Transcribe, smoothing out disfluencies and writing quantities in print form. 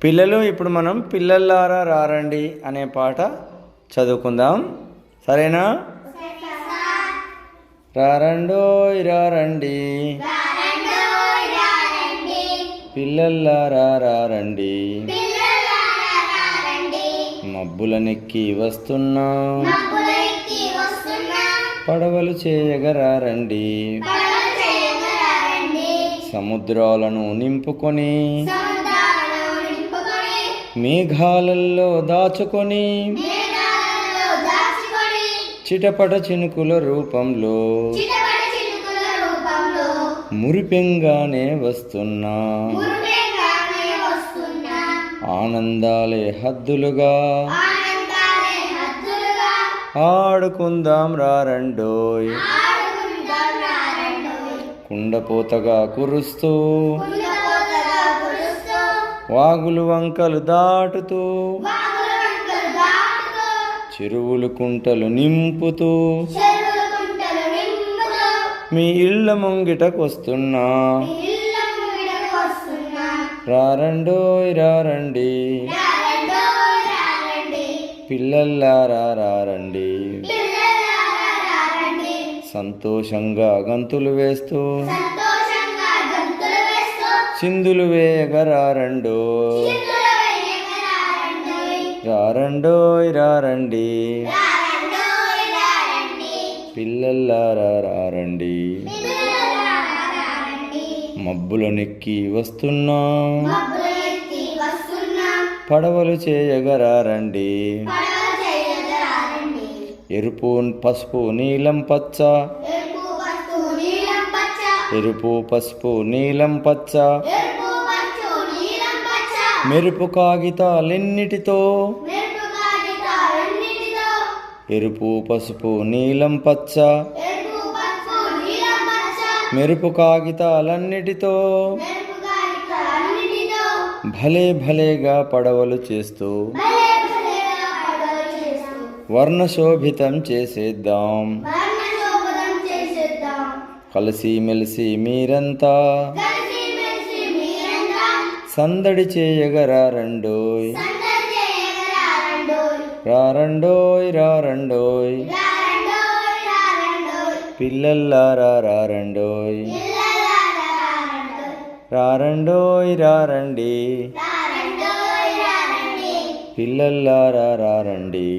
పిల్లలు, ఇప్పుడు మనం పిల్లలారా రారండి అనే పాట చదువుకుందాం, సరేనా? రారండోయ్ రారండి, పిల్లలారా రారండి, మబ్బులనెక్కి వస్తున్నా పడవలు చేయగరారండి, సముద్రాలను నింపుకొని మేఘాలలో దాచుకొని చిటపట చినుకుల రూపంలో మురిపెంగానే వస్తున్నా ఆనందాలే హద్దులుగా ఆడుకుందాం రారండోయ్, కుండపోతగా కురుస్తూ వాగులు వంకలు దాటుతూ చెరువులు కుంటలు నింపుతూ మీ ఇళ్ళ ముంగిటకొస్తున్నా రారండోయ్ రారండి, పిల్లల్లారా రారండి, సంతోషంగా గంతులు వేస్తూ చిందులు వేయగరారండోయ్, రారండోయ్ రారండి, పిల్లల్లారా రారండి, మబ్బులనెక్కి వస్తున్నా పడవలు చేయగరారండి, ఎరుపు పసుపు నీలం పచ్చ, ఎరుపు పసుపు నీలం పచ్చ, మెరుపు కాగితాలెన్నిటితో, ఎరుపు పసుపు నీలం పచ్చ, మెరుపు కాగితాలన్నిటితో భలే భలేగా పడవలు చేస్తూ వర్ణశోభితం చేసేద్దాం, కలిసి మెలిసి మీరంతా సందడి చేయగరారండోయ్, రారండోయ్ రారండోయ్, పిల్లల్లారా రారండోయ్, రారండోయ్ రారండి, పిల్లల్లారా రారండి.